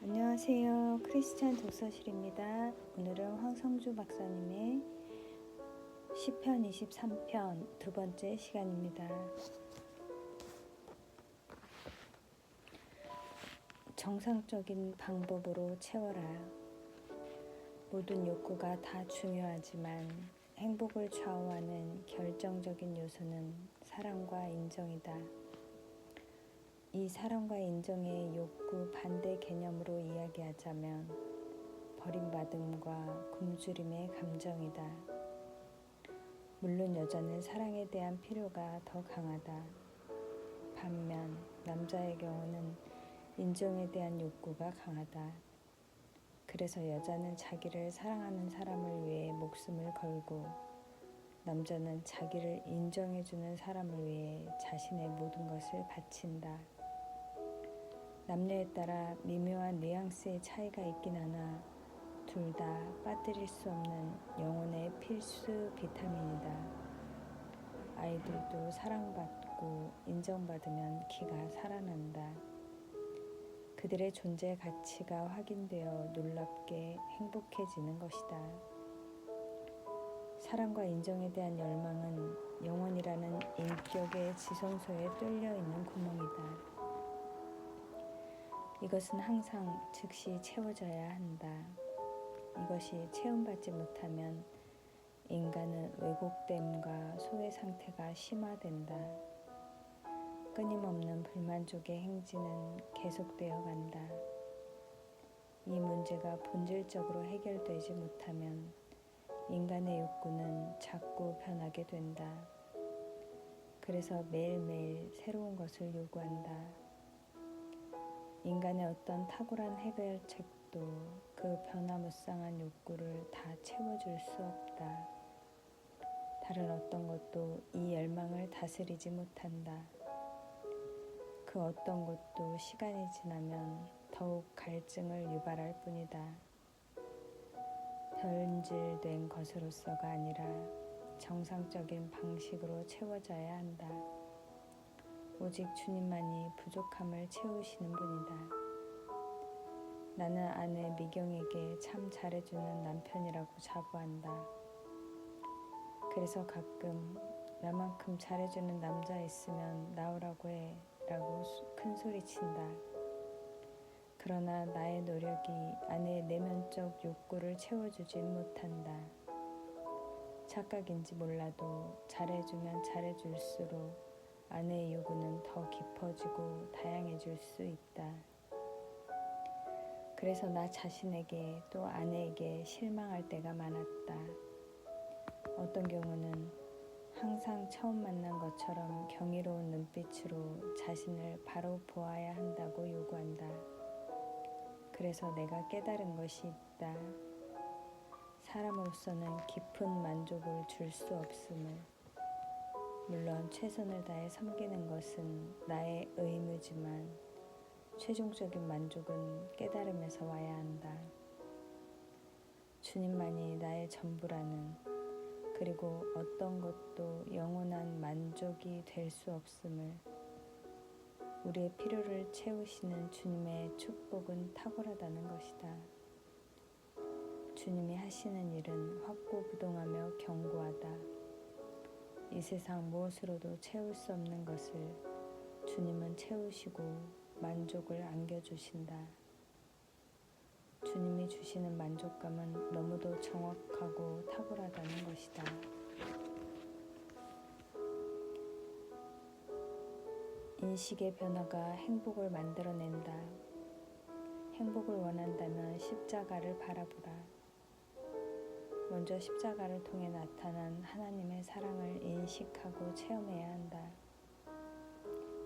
안녕하세요. 크리스찬 독서실입니다. 오늘은 황성주 박사님의 시편 23편 두 번째 시간입니다. 정상적인 방법으로 채워라. 모든 욕구가 다 중요하지만 행복을 좌우하는 결정적인 요소는 사랑과 인정이다. 이 사랑과 인정의 욕구 반대 개념으로 이야기하자면 버림받음과 굶주림의 감정이다. 물론 여자는 사랑에 대한 필요가 더 강하다. 반면 남자의 경우는 인정에 대한 욕구가 강하다. 그래서 여자는 자기를 사랑하는 사람을 위해 목숨을 걸고 남자는 자기를 인정해주는 사람을 위해 자신의 모든 것을 바친다. 남녀에 따라 미묘한 뉘앙스의 차이가 있긴 하나 둘 다 빠뜨릴 수 없는 영혼의 필수 비타민이다. 아이들도 사랑받고 인정받으면 기가 살아난다. 그들의 존재 가치가 확인되어 놀랍게 행복해지는 것이다. 사랑과 인정에 대한 열망은 영혼이라는 인격의 지성소에 뚫려 있는 구멍이다. 이것은 항상 즉시 채워져야 한다. 이것이 채움받지 못하면 인간은 왜곡됨과 소외 상태가 심화된다. 끊임없는 불만족의 행진은 계속되어 간다. 이 문제가 본질적으로 해결되지 못하면 인간의 욕구는 자꾸 변하게 된다. 그래서 매일매일 새로운 것을 요구한다. 인간의 어떤 탁월한 해결책도 그 변화무쌍한 욕구를 다 채워줄 수 없다. 다른 어떤 것도 이 열망을 다스리지 못한다. 그 어떤 것도 시간이 지나면 더욱 갈증을 유발할 뿐이다. 변질된 것으로서가 아니라 정상적인 방식으로 채워져야 한다. 오직 주님만이 부족함을 채우시는 분이다. 나는 아내 미경에게 참 잘해주는 남편이라고 자부한다. 그래서 가끔 나만큼 잘해주는 남자 있으면 나오라고 해 라고 큰 소리친다. 그러나 나의 노력이 아내의 내면적 욕구를 채워주진 못한다. 착각인지 몰라도 잘해주면 잘해줄수록 아내의 요구는 더 깊어지고 다양해질 수 있다. 그래서 나 자신에게 또 아내에게 실망할 때가 많았다. 어떤 경우는 항상 처음 만난 것처럼 경이로운 눈빛으로 자신을 바로 보아야 한다고 요구한다. 그래서 내가 깨달은 것이 있다. 사람으로서는 깊은 만족을 줄 수 없음을. 물론 최선을 다해 섬기는 것은 나의 의무지만 최종적인 만족은 깨달음에서 와야 한다. 주님만이 나의 전부라는, 그리고 어떤 것도 영원한 만족이 될 수 없음을, 우리의 필요를 채우시는 주님의 축복은 탁월하다는 것이다. 주님이 하시는 일은 확고부동하며 견고하다. 이 세상 무엇으로도 채울 수 없는 것을 주님은 채우시고 만족을 안겨주신다. 주님이 주시는 만족감은 너무도 정확하고 탁월하다는 것이다. 인식의 변화가 행복을 만들어낸다. 행복을 원한다면 십자가를 바라보라. 먼저 십자가를 통해 나타난 하나님의 사랑을 인식하고 체험해야 한다.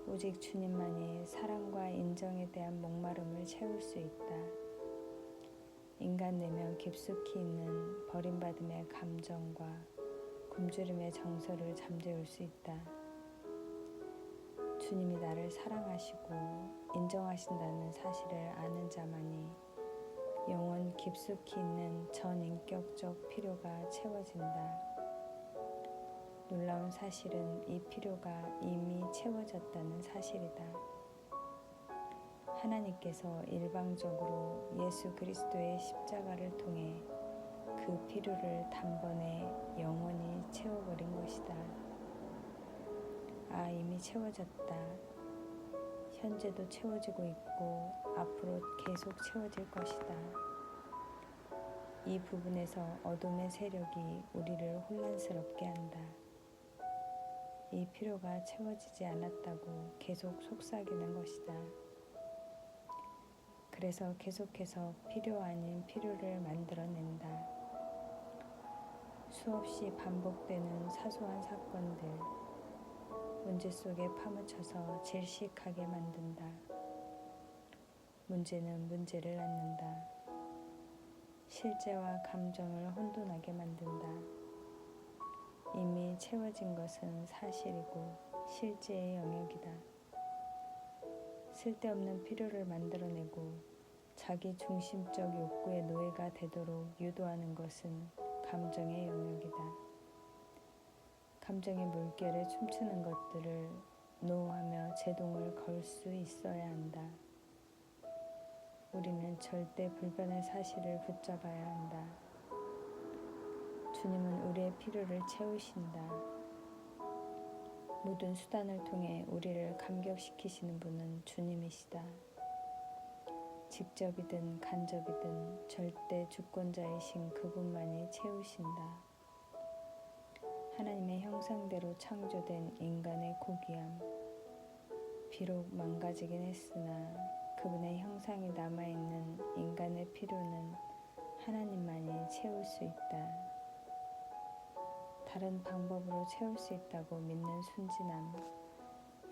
오직 주님만이 사랑과 인정에 대한 목마름을 채울 수 있다. 인간 내면 깊숙이 있는 버림받음의 감정과 굶주림의 정서를 잠재울 수 있다. 주님이 나를 사랑하시고 인정하신다는 사실을 아는 자만이 영혼 깊숙이 있는 전인격적 필요가 채워진다. 놀라운 사실은 이 필요가 이미 채워졌다는 사실이다. 하나님께서 일방적으로 예수 그리스도의 십자가를 통해 그 필요를 단번에 영원히 채워버린 것이다. 아, 이미 채워졌다. 현재도 채워지고 있고 앞으로 계속 채워질 것이다. 이 부분에서 어둠의 세력이 우리를 혼란스럽게 한다. 이 필요가 채워지지 않았다고 계속 속삭이는 것이다. 그래서 계속해서 필요 아닌 필요를 만들어낸다. 수없이 반복되는 사소한 사건들, 문제 속에 파묻혀서 질식하게 만든다. 문제는 문제를 낳는다. 실제와 감정을 혼돈하게 만든다. 이미 채워진 것은 사실이고 실제의 영역이다. 쓸데없는 필요를 만들어내고 자기 중심적 욕구의 노예가 되도록 유도하는 것은 감정의 영역이다. 감정의 물결에 춤추는 것들을 노하며 제동을 걸 수 있어야 한다. 우리는 절대 불변의 사실을 붙잡아야 한다. 주님은 우리의 필요를 채우신다. 모든 수단을 통해 우리를 감격시키시는 분은 주님이시다. 직접이든 간접이든 절대 주권자이신 그분만이 채우신다. 하나님의 형상대로 창조된 인간의 고귀함, 비록 망가지긴 했으나 그분의 형상이 남아있는 인간의 필요는 하나님만이 채울 수 있다. 다른 방법으로 채울 수 있다고 믿는 순진함,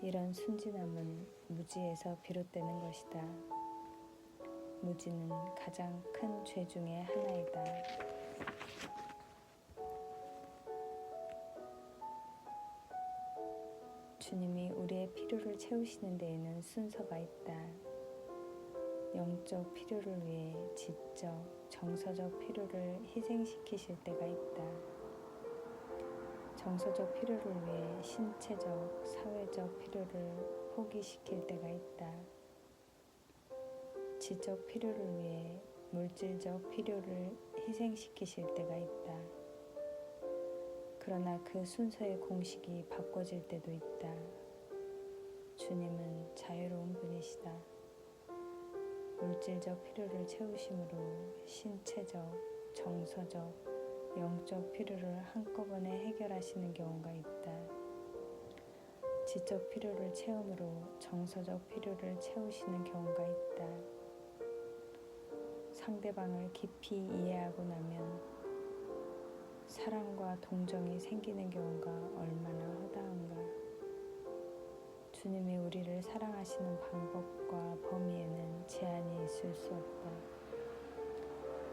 이런 순진함은 무지에서 비롯되는 것이다. 무지는 가장 큰 죄 중에 하나이다. 주님이 우리의 필요를 채우시는 데에는 순서가 있다. 영적 필요를 위해 지적, 정서적 필요를 희생시키실 때가 있다. 정서적 필요를 위해 신체적, 사회적 필요를 포기시킬 때가 있다. 지적 필요를 위해 물질적 필요를 희생시키실 때가 있다. 그러나 그 순서의 공식이 바꿔질 때도 있다. 주님은 자유로운 분이시다. 물질적 필요를 채우심으로 신체적, 정서적, 영적 필요를 한꺼번에 해결하시는 경우가 있다. 지적 필요를 채움으로 정서적 필요를 채우시는 경우가 있다. 상대방을 깊이 이해하고 나면 사랑과 동정이 생기는 경우가 얼마나 허다한가. 주님이 우리를 사랑하시는 방법과 범위에는 제한이 있을 수 없다.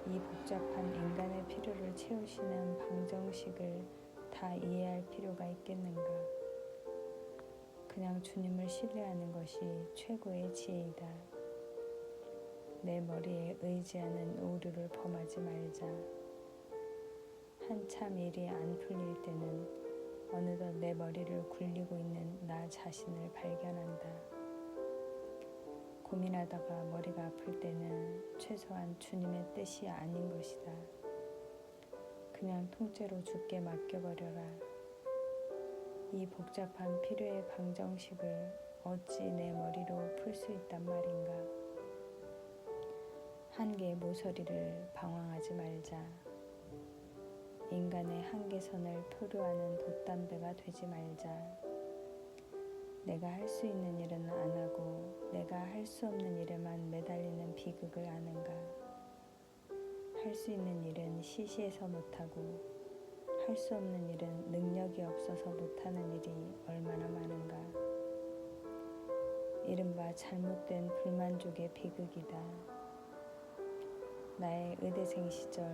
이 복잡한 인간의 필요를 채우시는 방정식을 다 이해할 필요가 있겠는가. 그냥 주님을 신뢰하는 것이 최고의 지혜이다. 내 머리에 의지하는 오류를 범하지 말자. 한참 일이 안 풀릴 때는 어느덧 내 머리를 굴리고 있는 나 자신을 발견한다. 고민하다가 머리가 아플 때는 최소한 주님의 뜻이 아닌 것이다. 그냥 통째로 주께 맡겨버려라. 이 복잡한 필요의 방정식을 어찌 내 머리로 풀 수 있단 말인가. 한계의 모서리를 방황하지 말자. 인간의 한계선을 표류하는 돛담배가 되지 말자. 내가 할 수 있는 일은 안 하고 내가 할 수 없는 일에만 매달리는 비극을 아는가. 할 수 있는 일은 시시해서 못하고 할 수 없는 일은 능력이 없어서 못하는 일이 얼마나 많은가. 이른바 잘못된 불만족의 비극이다. 나의 의대생 시절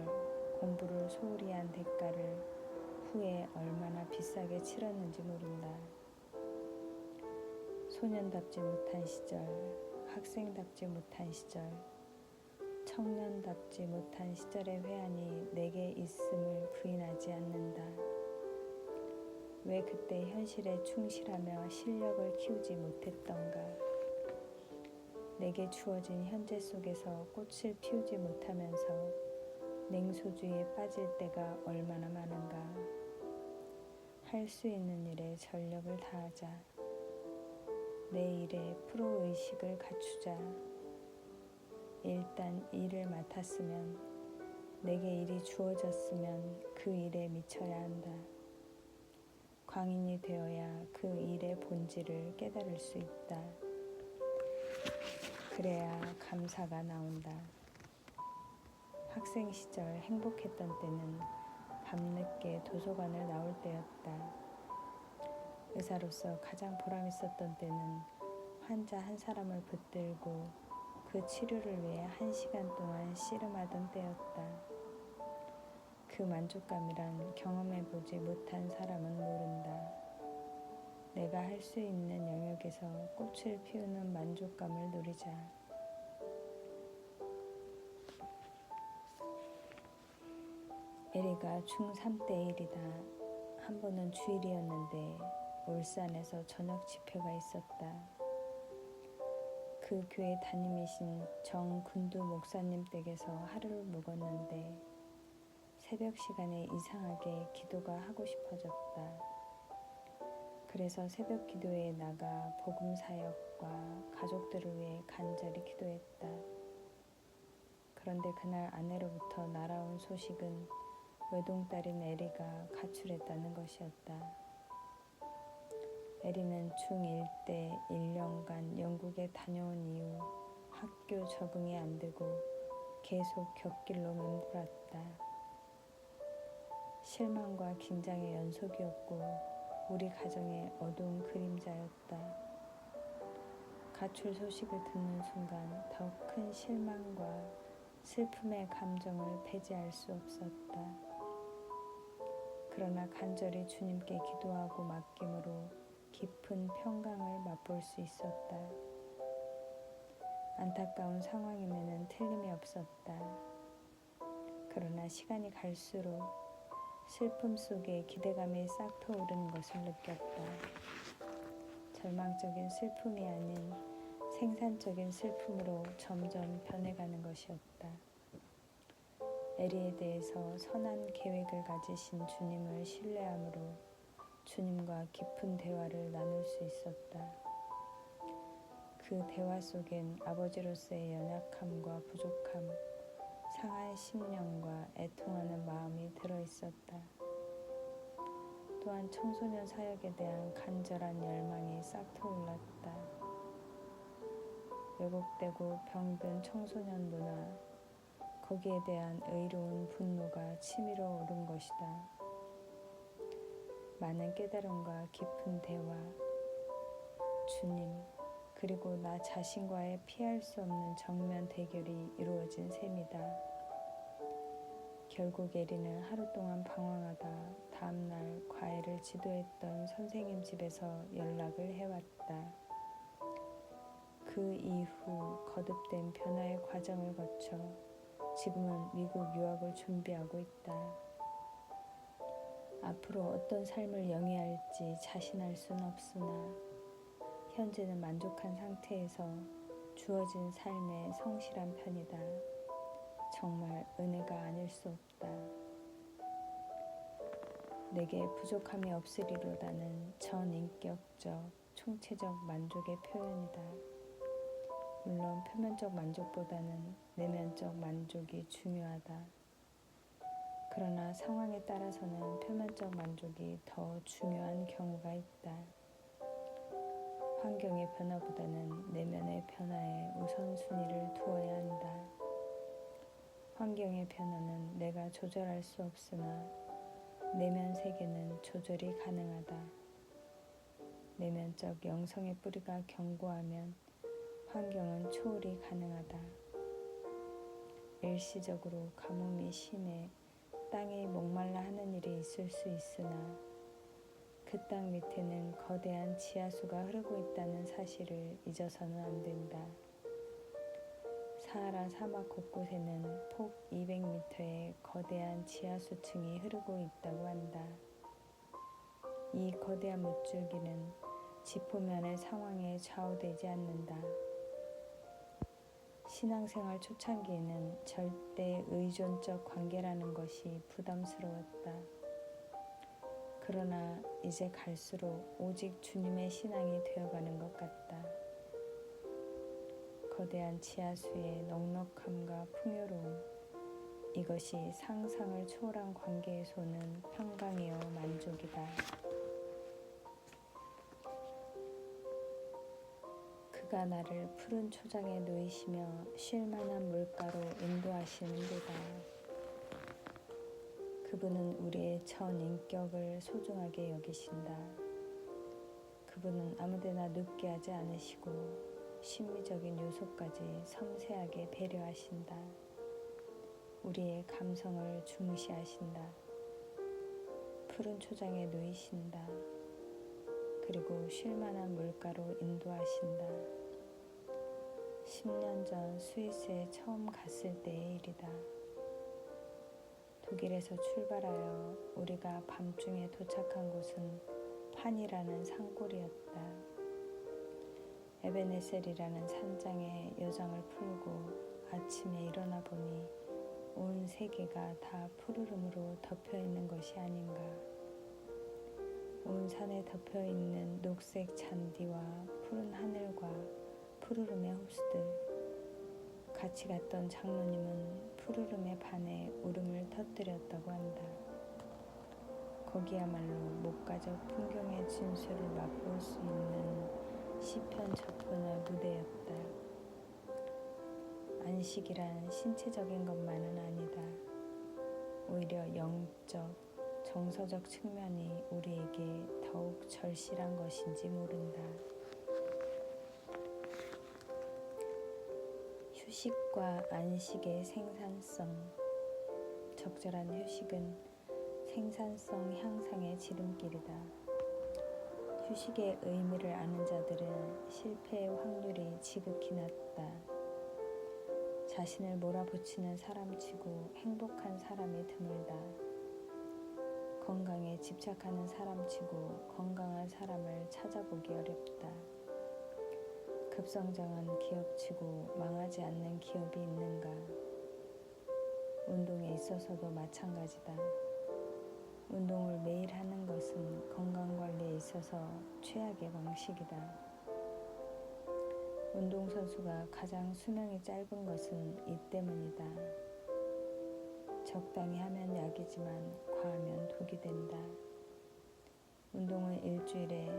공부를 소홀히 한 대가를 후에 얼마나 비싸게 치렀는지 모른다. 소년답지 못한 시절, 학생답지 못한 시절, 청년답지 못한 시절의 회한이 내게 있음을 부인하지 않는다. 왜 그때 현실에 충실하며 실력을 키우지 못했던가. 내게 주어진 현재 속에서 꽃을 피우지 못하면서 냉소주의에 빠질 때가 얼마나 많은가. 할 수 있는 일에 전력을 다하자. 내 일에 프로의식을 갖추자. 일단 일을 맡았으면, 내게 일이 주어졌으면 그 일에 미쳐야 한다. 광인이 되어야 그 일의 본질을 깨달을 수 있다. 그래야 감사가 나온다. 학생 시절 행복했던 때는 밤늦게 도서관을 나올 때였다. 의사로서 가장 보람 있었던 때는 환자 한 사람을 붙들고 그 치료를 위해 1시간 동안 씨름하던 때였다. 그 만족감이란 경험해보지 못한 사람은 모른다. 내가 할 수 있는 영역에서 꽃을 피우는 만족감을 누리자. 에리가 중3 때 일이다. 한 번은 주일이었는데 울산에서 저녁 집회가 있었다. 그 교회 담임이신 정근두 목사님 댁에서 하루를 묵었는데 새벽 시간에 이상하게 기도가 하고 싶어졌다. 그래서 새벽 기도에 나가 복음 사역과 가족들을 위해 간절히 기도했다. 그런데 그날 아내로부터 날아온 소식은 외동딸인 에리가 가출했다는 것이었다. 에리는 중1 때 1년간 영국에 다녀온 이후 학교 적응이 안 되고 계속 곁길로 맴돌았다. 실망과 긴장의 연속이었고 우리 가정의 어두운 그림자였다. 가출 소식을 듣는 순간 더 큰 실망과 슬픔의 감정을 배제할 수 없었다. 그러나 간절히 주님께 기도하고 맡김으로 깊은 평강을 맛볼 수 있었다. 안타까운 상황임에는 틀림이 없었다. 그러나 시간이 갈수록 슬픔 속에 기대감이 싹 트오르는 것을 느꼈다. 절망적인 슬픔이 아닌 생산적인 슬픔으로 점점 변해가는 것이었다. 에리에 대해서 선한 계획을 가지신 주님을 신뢰함으로 주님과 깊은 대화를 나눌 수 있었다. 그 대화 속엔 아버지로서의 연약함과 부족함, 상한 심령과 애통하는 마음이 들어있었다. 또한 청소년 사역에 대한 간절한 열망이 싹 트올랐다. 왜곡되고 병든 청소년 문화, 거기에 대한 의로운 분노가 치밀어 오른 것이다. 많은 깨달음과 깊은 대화, 주님, 그리고 나 자신과의 피할 수 없는 정면 대결이 이루어진 셈이다. 결국 에리는 하루 동안 방황하다 다음날 과외를 지도했던 선생님 집에서 연락을 해왔다. 그 이후 거듭된 변화의 과정을 거쳐 지금은 미국 유학을 준비하고 있다. 앞으로 어떤 삶을 영위할지 자신할 수는 없으나 현재는 만족한 상태에서 주어진 삶에 성실한 편이다. 정말 은혜가 아닐 수 없다. 내게 부족함이 없으리로다는 전인격적, 총체적 만족의 표현이다. 물론 표면적 만족보다는 내면적 만족이 중요하다. 그러나 상황에 따라서는 표면적 만족이 더 중요한 경우가 있다. 환경의 변화보다는 내면의 변화에 우선순위를 두어야 한다. 환경의 변화는 내가 조절할 수 없으나 내면 세계는 조절이 가능하다. 내면적 영성의 뿌리가 견고하면 환경은 초월이 가능하다. 일시적으로 가뭄이 심해 땅이 목말라 하는 일이 있을 수 있으나 그 땅 밑에는 거대한 지하수가 흐르고 있다는 사실을 잊어서는 안 된다. 사하라 사막 곳곳에는 폭 200m의 거대한 지하수층이 흐르고 있다고 한다. 이 거대한 물줄기는 지표면의 상황에 좌우되지 않는다. 신앙생활 초창기에는 절대 의존적 관계라는 것이 부담스러웠다. 그러나 이제 갈수록 오직 주님의 신앙이 되어가는 것 같다. 거대한 지하수의 넉넉함과 풍요로움, 이것이 상상을 초월한 관계에서 오는 평강이요 만족이다. 그가 나를 푸른 초장에 놓이시며 쉴만한 물가로 인도하시는도다. 그분은 우리의 전 인격을 소중하게 여기신다. 그분은 아무데나 눕게 하지 않으시고 심미적인 요소까지 섬세하게 배려하신다. 우리의 감성을 중시하신다. 푸른 초장에 놓이신다. 그리고 쉴만한 물가로 인도하신다. 10년 전 스위스에 처음 갔을 때의 일이다. 독일에서 출발하여 우리가 밤중에 도착한 곳은 판이라는 산골이었다. 에베네셀이라는 산장에 여장을 풀고 아침에 일어나 보니 온 세계가 다 푸르름으로 덮여있는 것이 아닌가. 온 산에 덮여있는 녹색 잔디와 푸른 하늘과 푸르름의 호수들. 같이 갔던 장로님은 푸르름에 반해 울음을 터뜨렸다고 한다. 거기야말로 목가적 풍경의 진수를 맛볼 수 있는 시편 저편의 무대였다. 안식이란 신체적인 것만은 아니다. 오히려 영적, 정서적 측면이 우리에게 더욱 절실한 것인지 모른다. 휴식과 안식의 생산성. 적절한 휴식은 생산성 향상의 지름길이다. 휴식의 의미를 아는 자들은 실패의 확률이 지극히 낮다. 자신을 몰아붙이는 사람치고 행복한 사람이 드물다. 건강에 집착하는 사람치고 건강한 사람을 찾아보기 어렵다. 급성장한 기업치고 망하지 않는 기업이 있는가? 운동에 있어서도 마찬가지다. 운동을 매일 하는 것은 건강관리에 있어서 최악의 방식이다. 운동선수가 가장 수명이 짧은 것은 이 때문이다. 적당히 하면 약이지만 과하면 독이 된다. 운동은 일주일에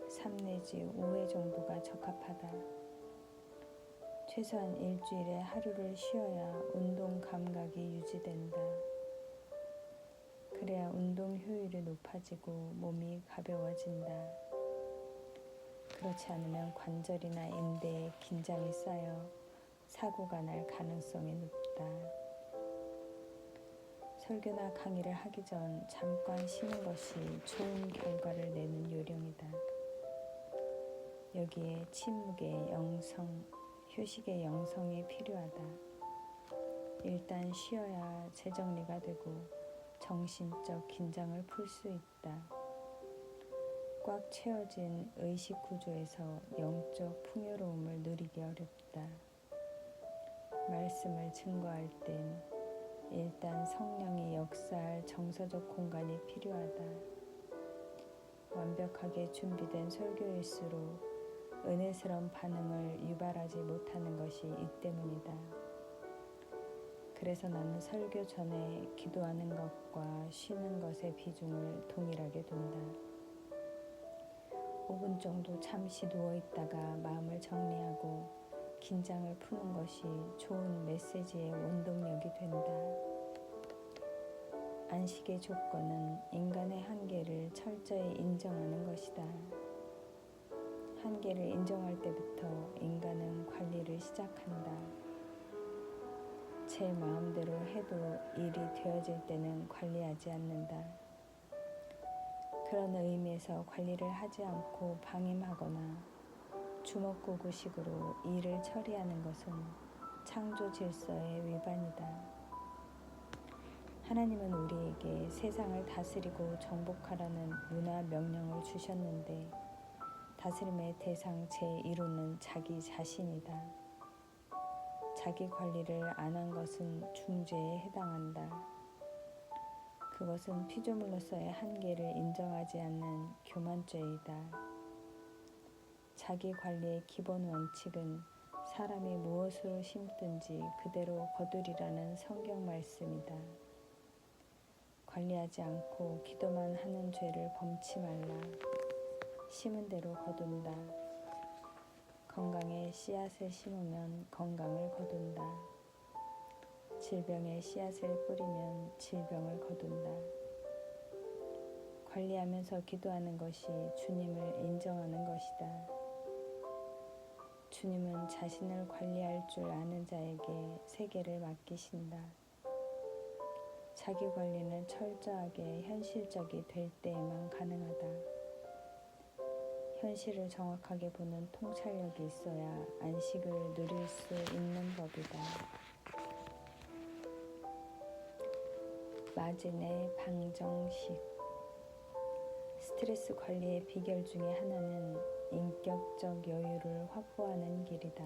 3 내지 5회 정도가 적합하다. 최소한 일주일에 하루를 쉬어야 운동 감각이 유지된다. 그래야 운동 효율이 높아지고 몸이 가벼워진다. 그렇지 않으면 관절이나 인대에 긴장이 쌓여 사고가 날 가능성이 높다. 설교나 강의를 하기 전 잠깐 쉬는 것이 좋은 결과를 내는 요령이다. 여기에 침묵의 영성, 휴식의 영성이 필요하다. 일단 쉬어야 재정리가 되고 정신적 긴장을 풀 수 있다. 꽉 채워진 의식 구조에서 영적 풍요로움을 누리기 어렵다. 말씀을 증거할 땐 일단 성령이 역사할 정서적 공간이 필요하다. 완벽하게 준비된 설교일수록 은혜스러운 반응을 유발하지 못하는 것이 이 때문이다. 그래서 나는 설교 전에 기도하는 것과 쉬는 것의 비중을 동일하게 둔다. 5분 정도 잠시 누워있다가 마음을 정리하고 긴장을 푸는 것이 좋은 메시지의 원동력이 된다. 안식의 조건은 인간의 한계를 철저히 인정하는 것이다. 한계를 인정할 때부터 인간은 관리를 시작한다. 제 마음대로 해도 일이 되어질 때는 관리하지 않는다. 그런 의미에서 관리를 하지 않고 방임하거나 주먹구구식으로 일을 처리하는 것은 창조 질서의 위반이다. 하나님은 우리에게 세상을 다스리고 정복하라는 문화 명령을 주셨는데 다스림의 대상 제1호는 자기 자신이다. 자기 관리를 안 한 것은 중죄에 해당한다. 그것은 피조물로서의 한계를 인정하지 않는 교만죄이다. 자기 관리의 기본 원칙은 사람이 무엇으로 심든지 그대로 거두리라는 성경 말씀이다. 관리하지 않고 기도만 하는 죄를 범치 말라. 심은 대로 거둔다. 건강에 씨앗을 심으면 건강을 거둔다. 질병에 씨앗을 뿌리면 질병을 거둔다. 관리하면서 기도하는 것이 주님을 인정하는 것이다. 주님은 자신을 관리할 줄 아는 자에게 세계를 맡기신다. 자기 관리는 철저하게 현실적이 될 때에만 가능하다. 현실을 정확하게 보는 통찰력이 있어야 안식을 누릴 수 있는 법이다. 마진의 방정식. 스트레스 관리의 비결 중에 하나는 인격적 여유를 확보하는 길이다.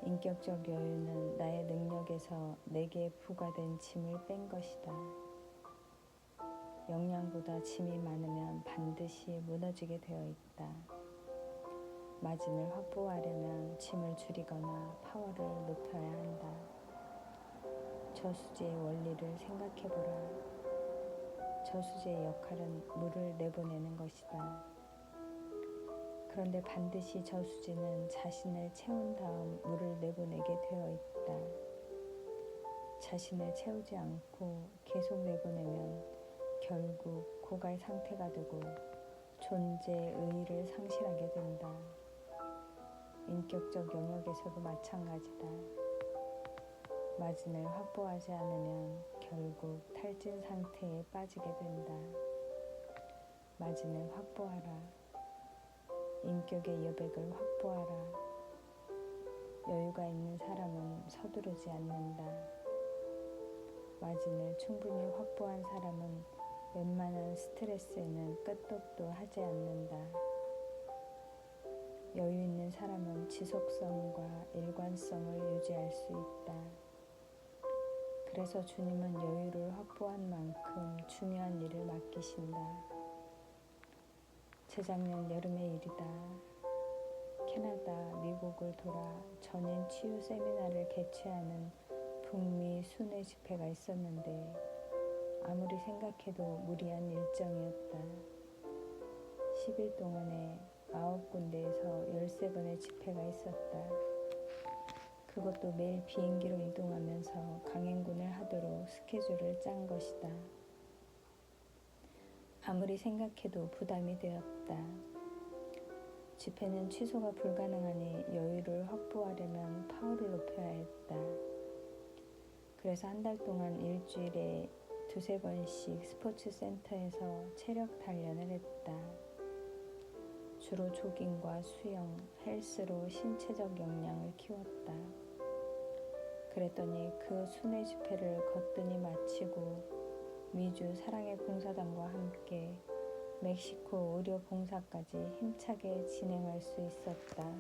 인격적 여유는 나의 능력에서 내게 부과된 짐을 뺀 것이다. 역량보다 짐이 많으면 반드시 무너지게 되어 있다. 마진을 확보하려면 짐을 줄이거나 파워를 높여야 한다. 저수지의 원리를 생각해보라. 저수지의 역할은 물을 내보내는 것이다. 그런데 반드시 저수지는 자신을 채운 다음 물을 내보내게 되어 있다. 자신을 채우지 않고 계속 내보내면 결국 고갈 상태가 되고 존재의 의의를 상실하게 된다. 인격적 영역에서도 마찬가지다. 마진을 확보하지 않으면 결국 탈진 상태에 빠지게 된다. 마진을 확보하라. 인격의 여백을 확보하라. 여유가 있는 사람은 서두르지 않는다. 마진을 충분히 확보한 사람은 웬만한 스트레스에는 끄떡도 하지 않는다. 여유 있는 사람은 지속성과 일관성을 유지할 수 있다. 그래서 주님은 여유를 확보한 만큼 중요한 일을 맡기신다. 재작년 여름의 일이다. 캐나다, 미국을 돌아 전인 치유 세미나를 개최하는 북미 순회 집회가 있었는데 아무리 생각해도 무리한 일정이었다. 10일 동안에 9군데에서 13번의 집회가 있었다. 그것도 매일 비행기로 이동하면서 강행군을 하도록 스케줄을 짠 것이다. 아무리 생각해도 부담이 되었다. 집회는 취소가 불가능하니 여유를 확보하려면 파워를 높여야 했다. 그래서 한 달 동안 일주일에 2-3번씩 스포츠 센터에서 체력 단련을 했다. 주로 조깅과 수영, 헬스로 신체적 역량을 키웠다. 그랬더니 그 순회 집회를 거뜬히 마치고 미주 사랑의 봉사단과 함께 멕시코 의료 봉사까지 힘차게 진행할 수 있었다.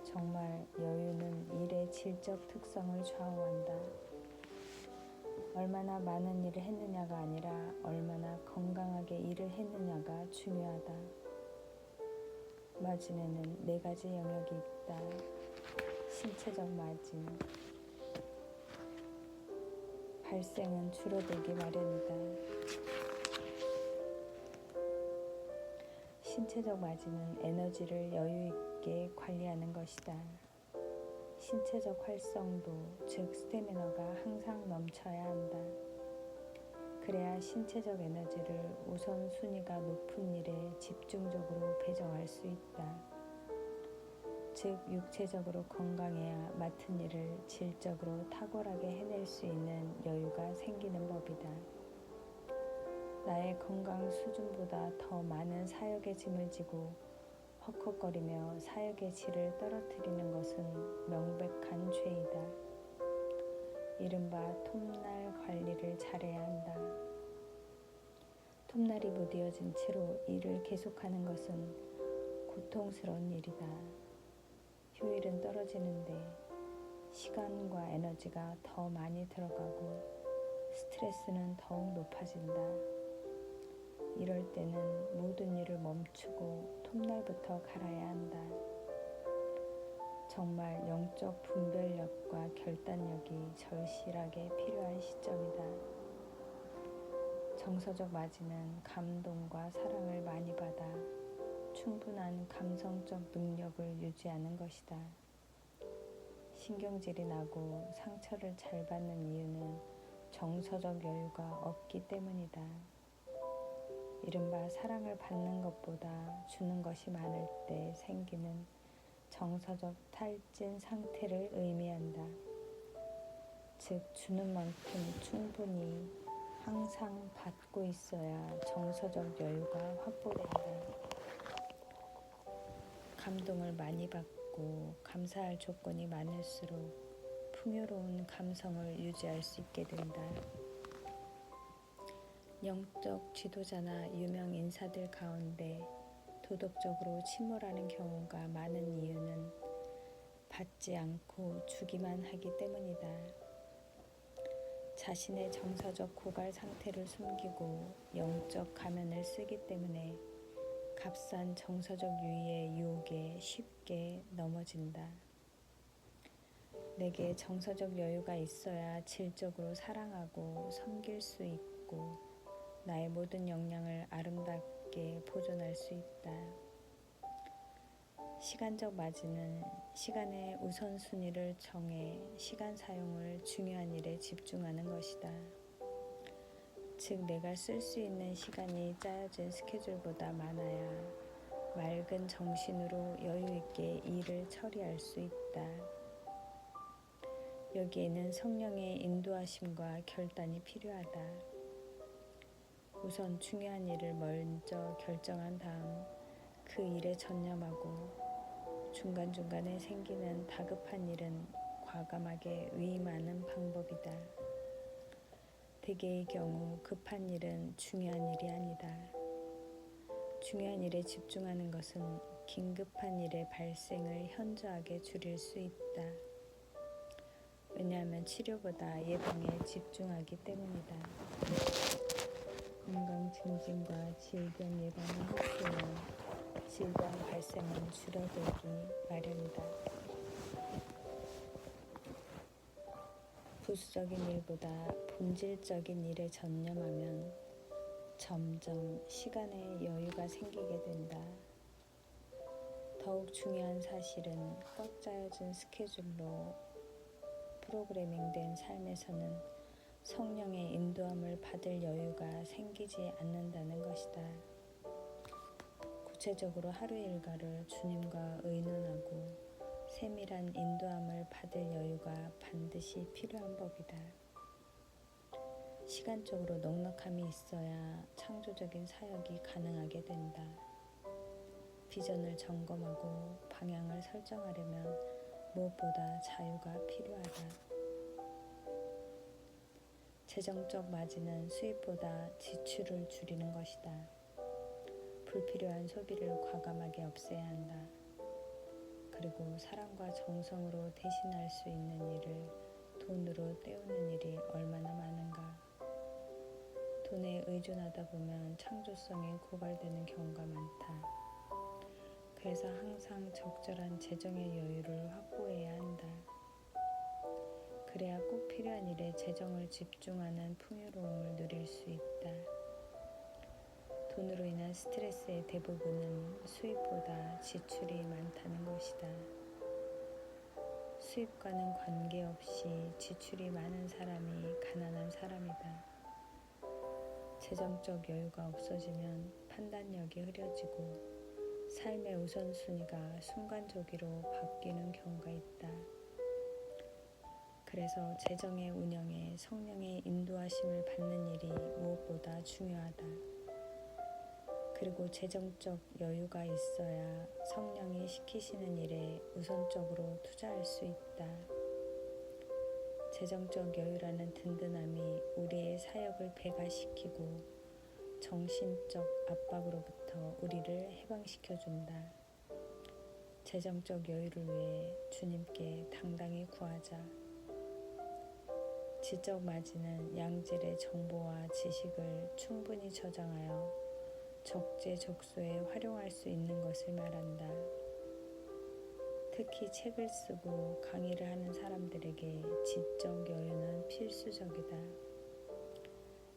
정말 여유는 일의 질적 특성을 좌우한다. 얼마나 많은 일을 했느냐가 아니라 얼마나 건강하게 일을 했느냐가 중요하다. 마진에는 4가지 영역이 있다. 신체적 마진. 발생은 줄어들기 마련이다. 신체적 마진은 에너지를 여유 있게 관리하는 것이다. 신체적 활성도, 즉 스태미너가 항상 넘쳐야 한다. 그래야 신체적 에너지를 우선순위가 높은 일에 집중적으로 배정할 수 있다. 즉 육체적으로 건강해야 맡은 일을 질적으로 탁월하게 해낼 수 있는 여유가 생기는 법이다. 나의 건강 수준보다 더 많은 사역의 짐을 지고 헉헉거리며 사역의 질을 떨어뜨리는 것은 명백한 죄이다. 이른바 톱날 관리를 잘해야 한다. 톱날이 무뎌진 채로 일을 계속하는 것은 고통스러운 일이다. 효율은 떨어지는데 시간과 에너지가 더 많이 들어가고 스트레스는 더욱 높아진다. 이럴 때는 모든 일을 멈추고 톱날부터 갈아야 한다. 정말 영적 분별력과 결단력이 절실하게 필요한 시점이다. 정서적 맞이는 감동과 사랑을 많이 받아 충분한 감성적 능력을 유지하는 것이다. 신경질이 나고 상처를 잘 받는 이유는 정서적 여유가 없기 때문이다. 이른바 사랑을 받는 것보다 주는 것이 많을 때 생기는 정서적 탈진 상태를 의미한다. 즉, 주는 만큼 충분히 항상 받고 있어야 정서적 여유가 확보된다. 감동을 많이 받고 감사할 조건이 많을수록 풍요로운 감성을 유지할 수 있게 된다. 영적 지도자나 유명 인사들 가운데 도덕적으로 침몰하는 경우가 많은 이유는 받지 않고 주기만 하기 때문이다. 자신의 정서적 고갈 상태를 숨기고 영적 가면을 쓰기 때문에 값싼 정서적 유의의 유혹에 쉽게 넘어진다. 내게 정서적 여유가 있어야 질적으로 사랑하고 섬길 수 있고 나의 모든 역량을 아름답게 보존할 수 있다. 시간적 맞이는 시간의 우선순위를 정해 시간 사용을 중요한 일에 집중하는 것이다. 즉, 내가 쓸 수 있는 시간이 짜여진 스케줄보다 많아야 맑은 정신으로 여유 있게 일을 처리할 수 있다. 여기에는 성령의 인도하심과 결단이 필요하다. 우선 중요한 일을 먼저 결정한 다음 그 일에 전념하고 중간중간에 생기는 다급한 일은 과감하게 위임하는 방법이다. 대개의 경우 급한 일은 중요한 일이 아니다. 중요한 일에 집중하는 것은 긴급한 일의 발생을 현저하게 줄일 수 있다. 왜냐하면 치료보다 예방에 집중하기 때문이다. 건강 증진과 질병 예방을 했으면 질병 발생은 줄어들기 마련이다. 부수적인 일보다 본질적인 일에 전념하면 점점 시간의 여유가 생기게 된다. 더욱 중요한 사실은 꽉 짜여진 스케줄로 프로그래밍된 삶에서는 성령의 인도함을 받을 여유가 생기지 않는다는 것이다. 구체적으로 하루 일과를 주님과 의논하고 세밀한 인도함을 받을 여유가 반드시 필요한 법이다. 시간적으로 넉넉함이 있어야 창조적인 사역이 가능하게 된다. 비전을 점검하고 방향을 설정하려면 무엇보다 자유가 필요하다. 재정적 맞이는 수입보다 지출을 줄이는 것이다. 불필요한 소비를 과감하게 없애야 한다. 그리고 사랑과 정성으로 대신할 수 있는 일을 돈으로 때우는 일이 얼마나 많은가. 돈에 의존하다 보면 창조성이 고갈되는 경우가 많다. 그래서 항상 적절한 재정의 여유를 확보해야 한다. 그래야 꼭 필요한 일에 재정을 집중하는 풍요로움을 누릴 수 있다. 돈으로 인한 스트레스의 대부분은 수입보다 지출이 많다는 것이다. 수입과는 관계없이 지출이 많은 사람이 가난한 사람이다. 재정적 여유가 없어지면 판단력이 흐려지고 삶의 우선순위가 순간적으로 바뀌는 경우가 있다. 그래서 재정의 운영에 성령의 인도하심을 받는 일이 무엇보다 중요하다. 그리고 재정적 여유가 있어야 성령이 시키시는 일에 우선적으로 투자할 수 있다. 재정적 여유라는 든든함이 우리의 사역을 배가시키고 정신적 압박으로부터 우리를 해방시켜준다. 재정적 여유를 위해 주님께 당당히 구하자. 지적 마진은 양질의 정보와 지식을 충분히 저장하여 적재적소에 활용할 수 있는 것을 말한다. 특히 책을 쓰고 강의를 하는 사람들에게 지적 여유는 필수적이다.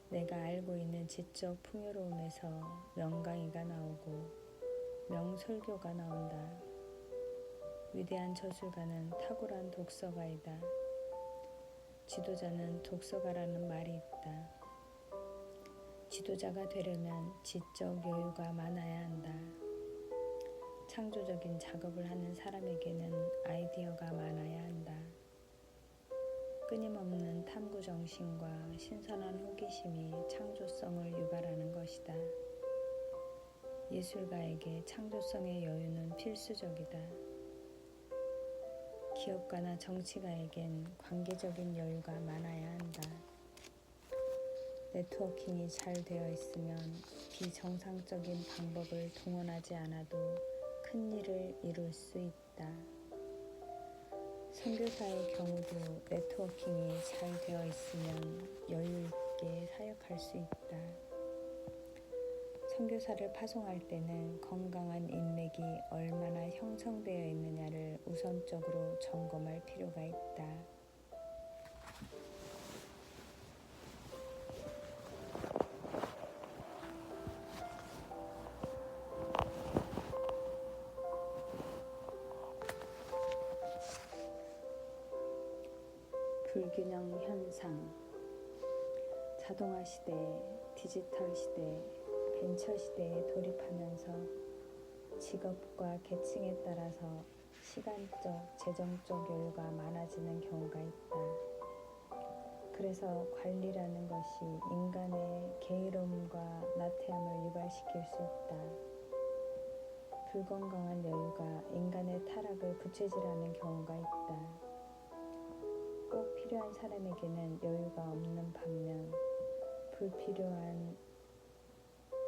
내가 알고 있는 지적 풍요로움에서 명강의가 나오고 명설교가 나온다. 위대한 저술가는 탁월한 독서가이다. 지도자는 독서가라는 말이 있다. 지도자가 되려면 지적 여유가 많아야 한다. 창조적인 작업을 하는 사람에게는 아이디어가 많아야 한다. 끊임없는 탐구 정신과 신선한 호기심이 창조성을 유발하는 것이다. 예술가에게 창조성의 여유는 필수적이다. 기업가나 정치가에겐 관계적인 여유가 많아야 한다. 네트워킹이 잘 되어 있으면 비정상적인 방법을 동원하지 않아도 큰 일을 이룰 수 있다. 선교사의 경우도 네트워킹이 잘 되어 있으면 여유 있게 사역할 수 있다. 선교사를 파송할 때는 건강한 인맥이 얼마나 형성되어 있느냐를 우선적으로 점검할 필요가 있다. 불균형 현상. 자동화 시대, 디지털 시대, 벤처 시대에 돌입하면서 직업과 계층에 따라서 시간적, 재정적 여유가 많아지는 경우가 있다. 그래서 관리라는 것이 인간의 게으름과 나태함을 유발시킬 수 있다. 불건강한 여유가 인간의 타락을 부채질하는 경우가 있다. 꼭 필요한 사람에게는 여유가 없는 반면 불필요한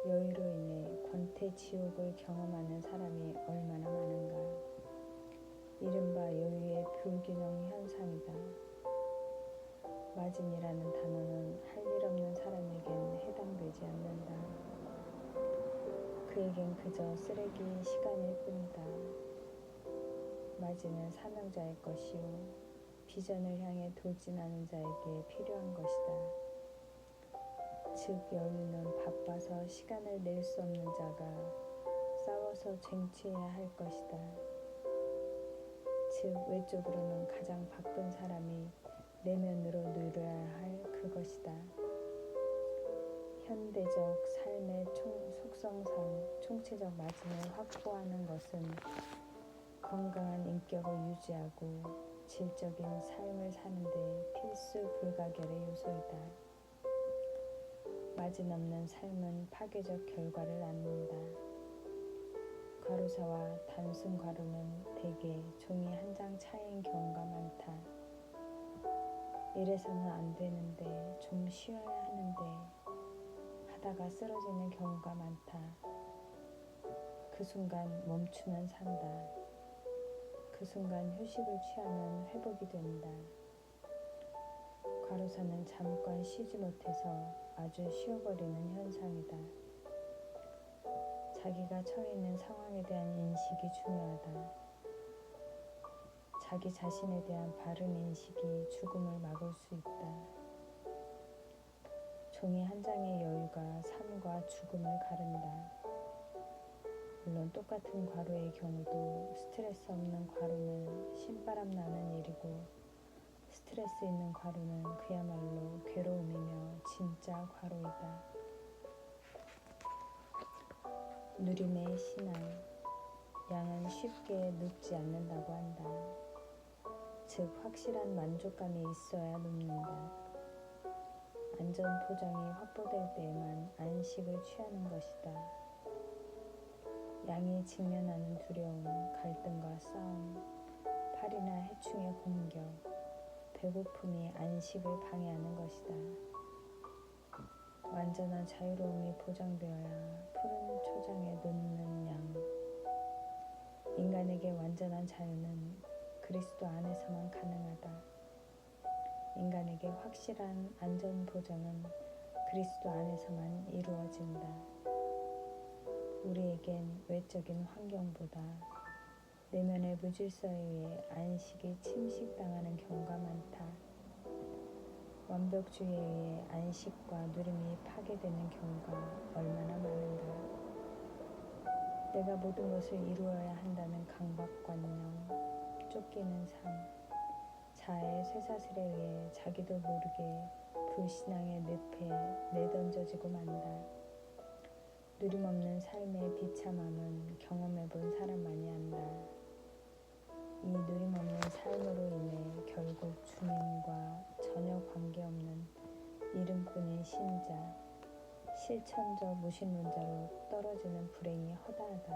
여유로 인해 권태지옥을 경험하는 사람이 얼마나 많은가. 이른바 여유의 불균형 현상이다. 마진이라는 단어는 할 일 없는 사람에겐 해당되지 않는다. 그에겐 그저 쓰레기 시간일 뿐이다. 마진은 사명자의 것이요 비전을 향해 돌진하는 자에게 필요한 것이다. 즉 여유는 바빠서 시간을 낼 수 없는 자가 싸워서 쟁취해야 할 것이다. 즉 외적으로는 가장 바쁜 사람이 내면으로 누려야 할 그것이다. 현대적 삶의 속성상 총체적 마진을 확보하는 것은 건강한 인격을 유지하고 질적인 삶을 사는 데 필수 불가결의 요소이다. 마진 없는 삶은 파괴적 결과를 낳는다. 과로사와 단순 과로는 대개 종이 한 장 차이인 경우가 많다. 이래서는 안 되는데 좀 쉬어야 하는데 하다가 쓰러지는 경우가 많다. 그 순간 멈추면 산다. 그 순간 휴식을 취하면 회복이 된다. 과로사는 잠깐 쉬지 못해서 아주 쉬어버리는 현상이다. 자기가 처해 있는 상황에 대한 인식이 중요하다. 자기 자신에 대한 바른 인식이 죽음을 막을 수 있다. 종이 한 장의 여유가 삶과 죽음을 가른다. 물론 똑같은 과로의 경우도 스트레스 없는 과로는 신바람 나는 일이고 스트레스 있는 과로는 그야말로 괴로움이며 진짜 과로이다. 누림의 신앙. 양은 쉽게 눕지 않는다고 한다. 즉 확실한 만족감이 있어야 눕는다. 안전 보장이 확보될 때에만 안식을 취하는 것이다. 양이 직면하는 두려움, 갈등과 싸움, 팔이나 해충의 공격, 배고픔이 안식을 방해하는 것이다. 완전한 자유로움이 보장되어야 푸른 초장에 눕는 양. 인간이 인간에게 완전한 자유는 그리스도 안에서만 가능하다. 인간에게 확실한 안전 보장은 그리스도 안에서만 이루어진다. 우리에겐 외적인 환경보다 내면의 무질서에 의해 안식이 침식당하는 경우가 많다. 완벽주의에 의해 안식과 누림이 파괴되는 경우가 얼마나 많은가. 내가 모든 것을 이루어야 한다는 강박관념, 쫓기는 삶, 자아의 쇠사슬에 의해 자기도 모르게 불신앙의 늪에 내던져지고 만다. 누림없는 삶의 비참함은 경험해본 사람만이 안다. 이 누림없는 삶으로 인해 결국 주님과 전혀 관계없는 이름뿐인 신자, 실천적 무신론자로 떨어지는 불행이 허다하다.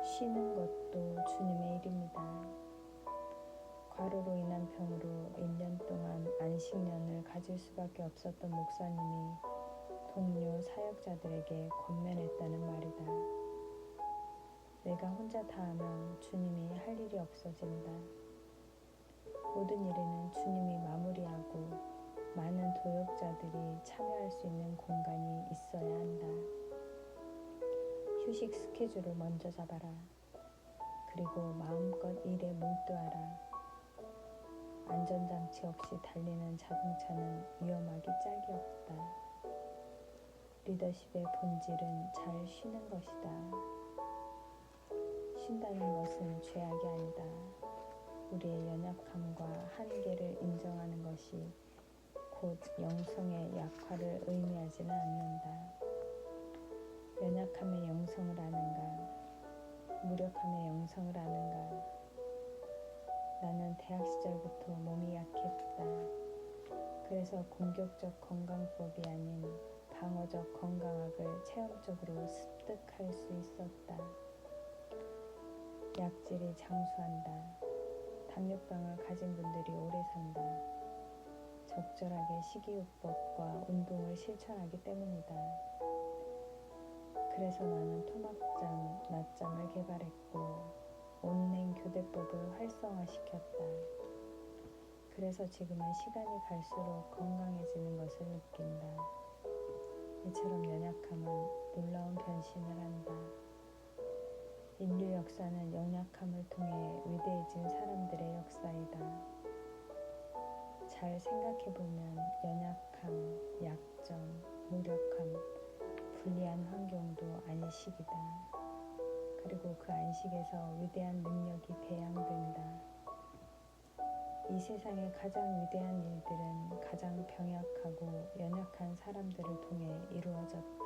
쉬는 것도 주님의 일입니다. 과로로 인한 병으로 1년 동안 안식년을 가질 수밖에 없었던 목사님이 동료 사역자들에게 권면했다는 말이다. 내가 혼자 다 하면 주님이 할 일이 없어진다. 모든 일에는 주님이 마무리하고 많은 도역자들이 참여할 수 있는 공간이 있어야 한다. 휴식 스케줄을 먼저 잡아라. 그리고 마음껏 일에 몰두하라. 안전장치 없이 달리는 자동차는 위험하기 짝이 없다. 리더십의 본질은 잘 쉬는 것이다. 쉰다는 것은 죄악이 아니다. 우리의 연약함과 한계를 인정하는 것이 곧 영성의 약화를 의미하지는 않는다. 연약함의 영성을 아는가? 무력함의 영성을 아는가? 나는 대학 시절부터 몸이 약했다. 그래서 공격적 건강법이 아닌 방어적 건강학을 체험적으로 습득할 수 있었다. 약질이 장수한다. 당뇨병을 가진 분들이 오래 산다. 적절하게 식이요법과 운동을 실천하기 때문이다. 그래서 나는 토막잠, 낮잠을 개발했고 온냉 교대법을 활성화시켰다. 그래서 지금은 시간이 갈수록 건강해지는 것을 느낀다. 이처럼 연약함은 놀라운 변신을 한다. 인류 역사는 연약함을 통해 위대해진 사람들의 역사이다. 잘 생각해보면 연약함, 약점, 무력함, 불리한 환경도 안식이다. 그리고 그 안식에서 위대한 능력이 배양된다. 이 세상의 가장 위대한 일들은 가장 병약하고 연약한 사람들을 통해 이루어졌다.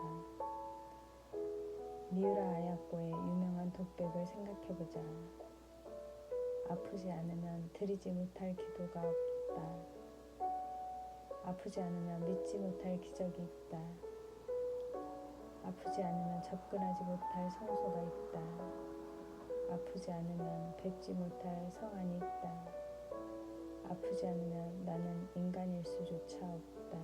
미우라 아야코의 유명한 독백을 생각해보자. 아프지 않으면 드리지 못할 기도가 없다. 아프지 않으면 믿지 못할 기적이 있다. 아프지 않으면 접근하지 못할 성소가 있다. 아프지 않으면 뵙지 못할 성안이 있다. 아프지 않으면 나는 인간일 수조차 없다.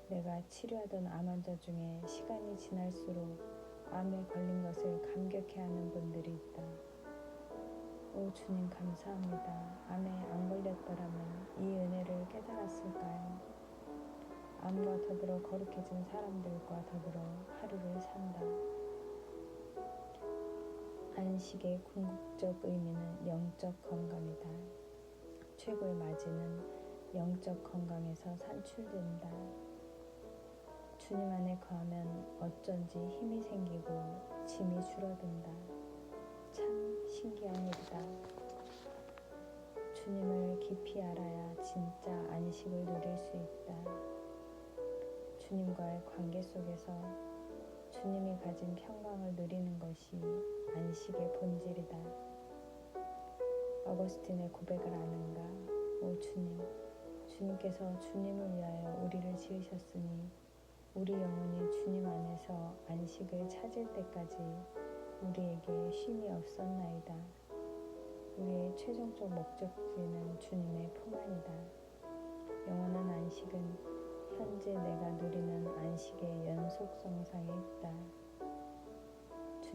내가 치료하던 암 환자 중에 시간이 지날수록 암에 걸린 것을 감격해하는 분들이 있다. 오 주님 감사합니다. 암에 안 걸렸더라면 이 은혜를 깨달았을까요? 암과 더불어 거룩해진 사람들과 더불어 하루를 산다. 안식의 궁극적 의미는 영적 건강이다. 최고의 맞이는 영적 건강에서 산출된다. 주님 안에 거하면 어쩐지 힘이 생기고 짐이 줄어든다. 참 신기한 일이다. 주님을 깊이 알아야 진짜 안식을 누릴 수 있다. 주님과의 관계 속에서 주님이 가진 평강을 누리는 것이 안식의 본질이다. 어거스틴의 고백을 아는가? 오 주님, 주님께서 주님을 위하여 우리를 지으셨으니 우리 영혼이 주님 안에서 안식을 찾을 때까지 우리에게 쉼이 없었나이다. 우리의 최종적 목적지는 주님의 품 안이다. 영원한 안식은 현재 내가 누리는 안식의 연속성상에 있다.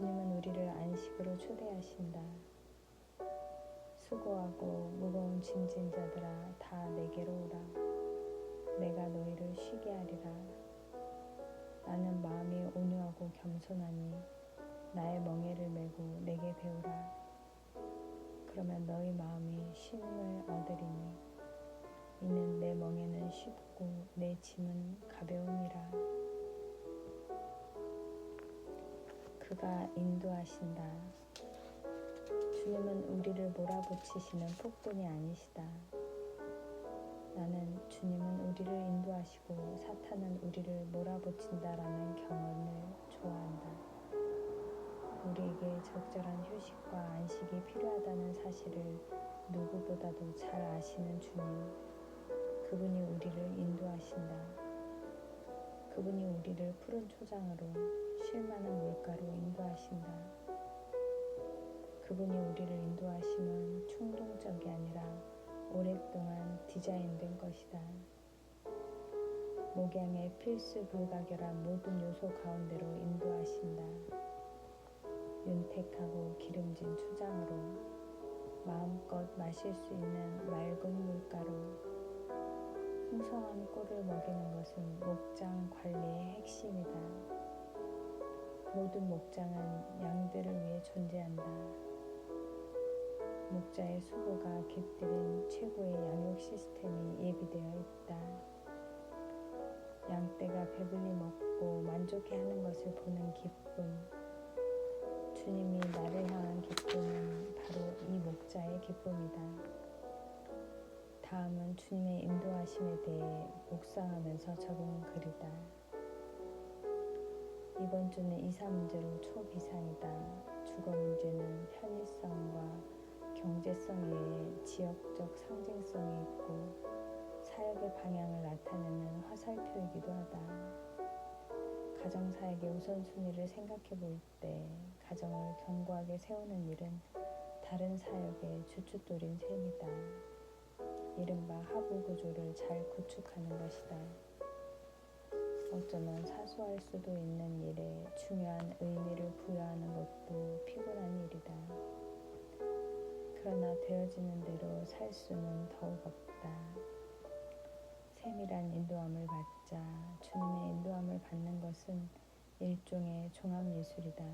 주님은 우리를 안식으로 초대하신다. 수고하고 무거운 짐진 자들아 다 내게로 오라. 내가 너희를 쉬게 하리라. 나는 마음이 온유하고 겸손하니 나의 멍에를 메고 내게 배우라. 그러면 너희 마음이 쉼을 얻으리니 이는 내 멍에는 쉽고 내 짐은 가벼움이라. 그가 인도하신다. 주님은 우리를 몰아붙이시는 폭군이 아니시다. 나는 주님은 우리를 인도하시고 사탄은 우리를 몰아붙인다라는 경험을 좋아한다. 우리에게 적절한 휴식과 안식이 필요하다는 사실을 누구보다도 잘 아시는 주님, 그분이 우리를 인도하신다. 그분이 우리를 푸른 초장으로 쉴만한 물가로 인도하신다. 그분이 우리를 인도하심은 충동적이 아니라 오랫동안 디자인된 것이다. 목양의 필수 불가결한 모든 요소 가운데로 인도하신다. 윤택하고 기름진 초장으로 마음껏 마실 수 있는 맑은 물가로 풍성한 꿀을 먹이는 것은 목장 관리의 핵심이다. 모든 목장은 양들을 위해 존재한다. 목자의 수고가 깃들인 최고의 양육 시스템이 예비되어 있다. 양떼가 배불리 먹고 만족해하는 것을 보는 기쁨, 주님이 나를 향한 기쁨은 바로 이 목자의 기쁨이다. 다음은 주님의 인도하심에 대해 묵상하면서 적은 글이다. 이번 주는 이사 문제로 초비상이다. 주거 문제는 편의성과 경제성 외에 지역적 상징성이 있고 사역의 방향을 나타내는 화살표이기도 하다. 가정사역의 우선순위를 생각해 볼 때 가정을 견고하게 세우는 일은 다른 사역의 주춧돌인 셈이다. 이른바 하부 구조를 잘 구축하는 것이다. 어쩌면 사소할 수도 있는 일에 중요한 의미를 부여하는 것도 피곤한 일이다. 그러나 되어지는 대로 살 수는 더욱 없다. 세밀한 인도함을 받자. 주님의 인도함을 받는 것은 일종의 종합예술이다.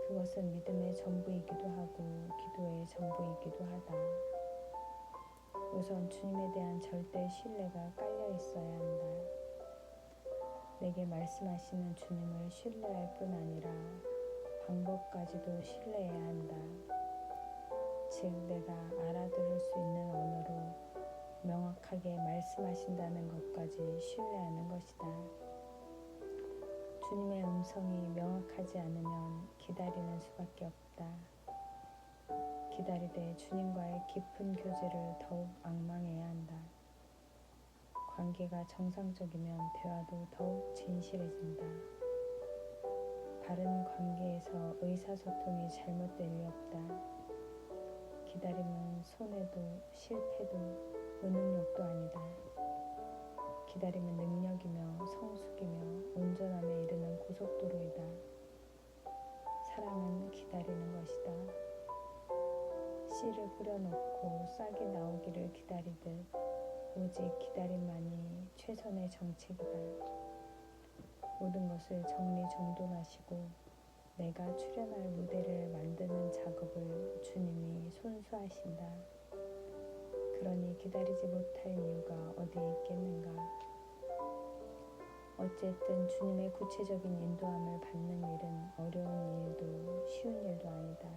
그것은 믿음의 전부이기도 하고 기도의 전부이기도 하다. 우선 주님에 대한 절대 신뢰가 깔려 있어야 한다. 내게 말씀하시는 주님을 신뢰할 뿐 아니라 방법까지도 신뢰해야 한다. 즉 내가 알아들을 수 있는 언어로 명확하게 말씀하신다는 것까지 신뢰하는 것이다. 주님의 음성이 명확하지 않으면 기다리는 수밖에 없다. 기다리되 주님과의 깊은 교제를 더욱 앙망해야 한다. 관계가 정상적이면 대화도 더욱 진실해진다. 바른 관계에서 의사소통이 잘못될 리 없다. 기다림은 손해도 실패도 무능력도 아니다. 기다림은 능력이며 성숙이며 온전함에 이르는 고속도로이다. 사랑은 기다리는 것이다. 씨를 뿌려놓고 싹이 나오기를 기다리듯 오직 기다림만이 최선의 정책이다. 모든 것을 정리정돈하시고 내가 출연할 무대를 만드는 작업을 주님이 손수하신다. 그러니 기다리지 못할 이유가 어디에 있겠는가? 어쨌든 주님의 구체적인 인도함을 받는 일은 어려운 일도 쉬운 일도 아니다.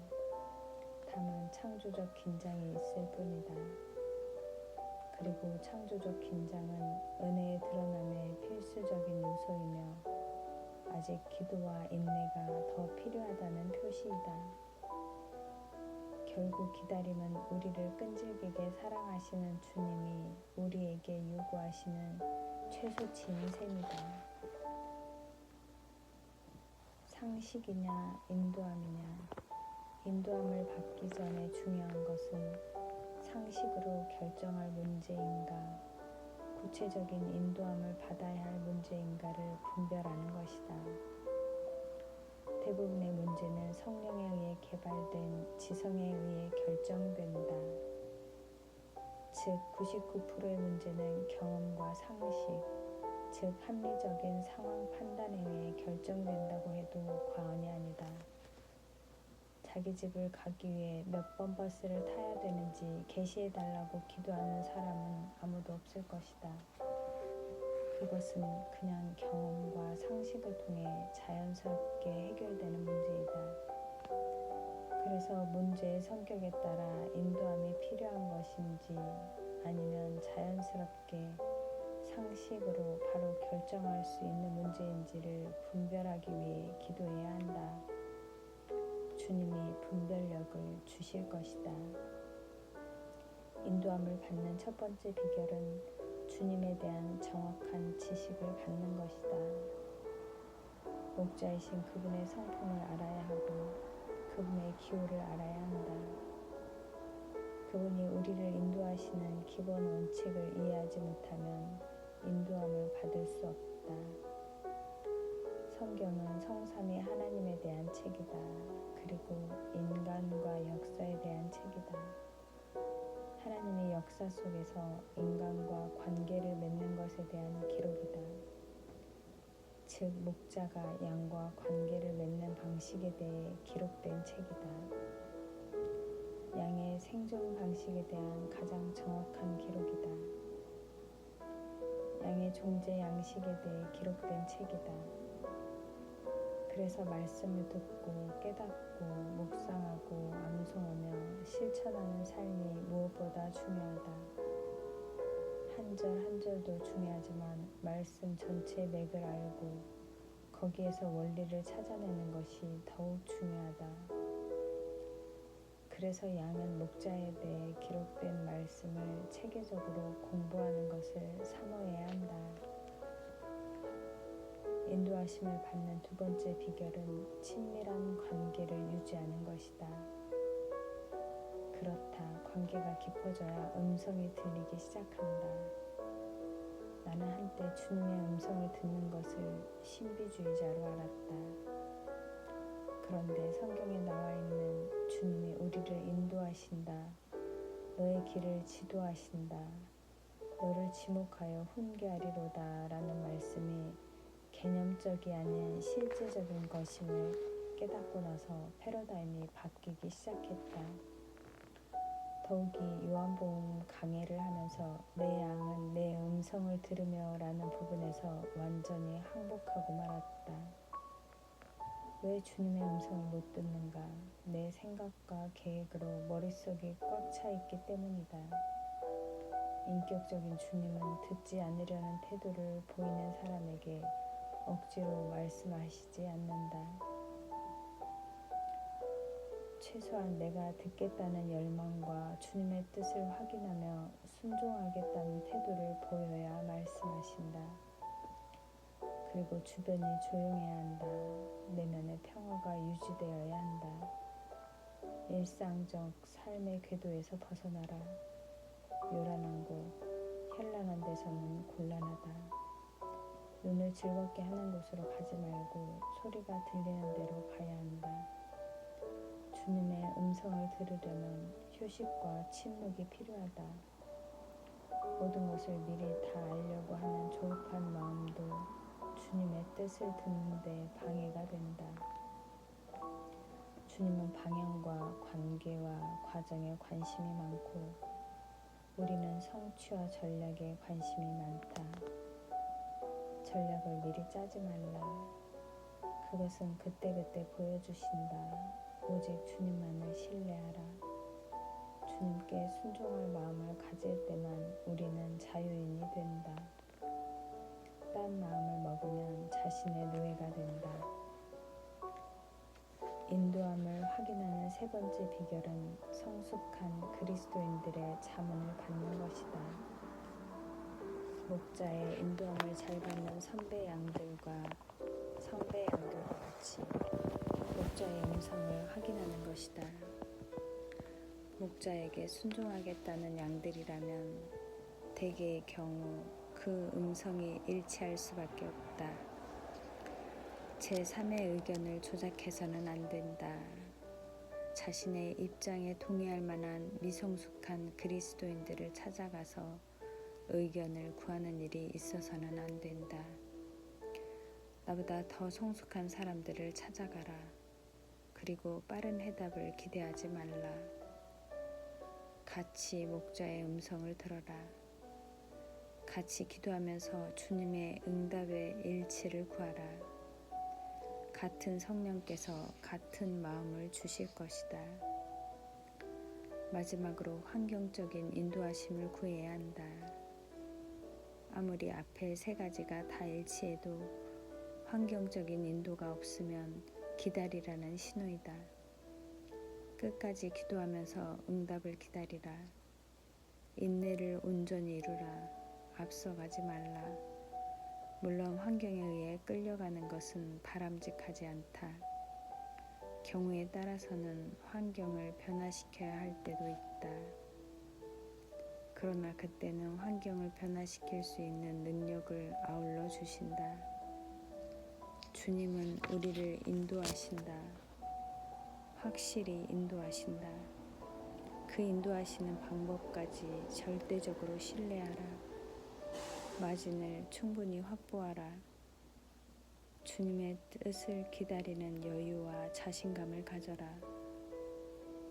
다만 창조적 긴장이 있을 뿐이다. 그리고 창조적 긴장은 은혜의 드러남의 필수적인 요소이며 아직 기도와 인내가 더 필요하다는 표시이다. 결국 기다림은 우리를 끈질기게 사랑하시는 주님이 우리에게 요구하시는 최소치인 셈이다. 상식이냐 인도함이냐. 인도함을 받기 전에 중요한 것은 상식으로 결정할 문제인가 구체적인 인도함을 받아야 할 문제인가를 분별하는 것이다. 대부분의 문제는 성령에 의해 개발된 지성에 의해 결정된다. 즉 99%의 문제는 경험과 상식, 즉 합리적인 상황 판단에 의해 결정된다고 해도 과언이 아니다. 자기 집을 가기 위해 몇 번 버스를 타야 되는지 계시해달라고 기도하는 사람은 아무도 없을 것이다. 그것은 그냥 경험과 상식을 통해 자연스럽게 해결되는 문제이다. 그래서 문제의 성격에 따라 인도함이 필요한 것인지 아니면 자연스럽게 상식으로 바로 결정할 수 있는 문제인지를 분별하기 위해 기도해야 한다. 주님이 분별력을 주실 것이다. 인도함을 받는 첫 번째 비결은 주님에 대한 정확한 지식을 갖는 것이다. 목자이신 그분의 성품을 알아야 하고 그분의 기호를 알아야 한다. 그분이 우리를 인도하시는 기본 원칙을 이해하지 못하면 인도함을 받을 수 없다. 성경은 성삼위 하나님에 대한 책이다. 그리고 인간과 역사에 대한 책이다. 하나님의 역사 속에서 인간과 관계를 맺는 것에 대한 기록이다. 즉 목자가 양과 관계를 맺는 방식에 대해 기록된 책이다. 양의 생존 방식에 대한 가장 정확한 기록이다. 양의 존재 양식에 대해 기록된 책이다. 그래서 말씀을 듣고 깨닫고 묵상하고 암송하며 실천하는 삶이 무엇보다 중요하다. 한 절 한 절도 중요하지만 말씀 전체의 맥을 알고 거기에서 원리를 찾아내는 것이 더욱 중요하다. 그래서 양은 목자에 대해 기록된 말씀을 체계적으로 공부하는 것을 사모해야 한다. 인도하심을 받는 두 번째 비결은 친밀한 관계를 유지하는 것이다. 그렇다. 관계가 깊어져야 음성이 들리기 시작한다. 나는 한때 주님의 음성을 듣는 것을 신비주의자로 알았다. 그런데 성경에 나와 있는 주님이 우리를 인도하신다. 너의 길을 지도하신다. 너를 지목하여 훈계하리로다 라는 말씀이 개념적이 아닌 실제적인 것임을 깨닫고 나서 패러다임이 바뀌기 시작했다. 더욱이 요한복음 강해를 하면서 내 양은 내 음성을 들으며 라는 부분에서 완전히 항복하고 말았다. 왜 주님의 음성을 못 듣는가? 내 생각과 계획으로 머릿속이 꽉 차 있기 때문이다. 인격적인 주님은 듣지 않으려는 태도를 보이는 사람에게 억지로 말씀하시지 않는다. 최소한 내가 듣겠다는 열망과 주님의 뜻을 확인하며 순종하겠다는 태도를 보여야 말씀하신다. 그리고 주변이 조용해야 한다. 내면의 평화가 유지되어야 한다. 일상적 삶의 궤도에서 벗어나라. 요란한 곳, 현란한 데서는 곤란하다. 눈을 즐겁게 하는 곳으로 가지 말고 소리가 들리는 데로 가야 한다. 주님의 음성을 들으려면 휴식과 침묵이 필요하다. 모든 것을 미리 다 알려고 하는 조급한 마음도 주님의 뜻을 듣는 데 방해가 된다. 주님은 방향과 관계와 과정에 관심이 많고 우리는 성취와 전략에 관심이 많다. 전략을 미리 짜지 말라. 그것은 그때그때 보여주신다. 오직 주님만을 신뢰하라. 주님께 순종할 마음을 가질 때만 우리는 자유인이 된다. 딴 마음을 먹으면 자신의 노예가 된다. 인도함을 확인하는 세 번째 비결은 성숙한 그리스도인들의 자문을 받는 것이다. 목자의 인도함을 잘 받는 선배 양들과 같이 목자의 음성을 확인하는 것이다. 목자에게 순종하겠다는 양들이라면 대개의 경우 그 음성이 일치할 수밖에 없다. 제3의 의견을 조작해서는 안 된다. 자신의 입장에 동의할 만한 미성숙한 그리스도인들을 찾아가서 의견을 구하는 일이 있어서는 안 된다. 나보다 더 성숙한 사람들을 찾아가라. 그리고 빠른 해답을 기대하지 말라. 같이 목자의 음성을 들어라. 같이 기도하면서 주님의 응답의 일치를 구하라. 같은 성령께서 같은 마음을 주실 것이다. 마지막으로 환경적인 인도하심을 구해야 한다. 아무리 앞에 세 가지가 다 일치해도 환경적인 인도가 없으면 기다리라는 신호이다. 끝까지 기도하면서 응답을 기다리라. 인내를 온전히 이루라. 앞서가지 말라. 물론 환경에 의해 끌려가는 것은 바람직하지 않다. 경우에 따라서는 환경을 변화시켜야 할 때도 있다. 그러나 그때는 환경을 변화시킬 수 있는 능력을 아울러 주신다. 주님은 우리를 인도하신다. 확실히 인도하신다. 그 인도하시는 방법까지 절대적으로 신뢰하라. 마진을 충분히 확보하라. 주님의 뜻을 기다리는 여유와 자신감을 가져라.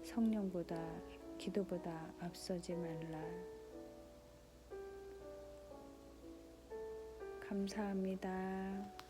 성령보다 기도보다 앞서지 말라. 감사합니다.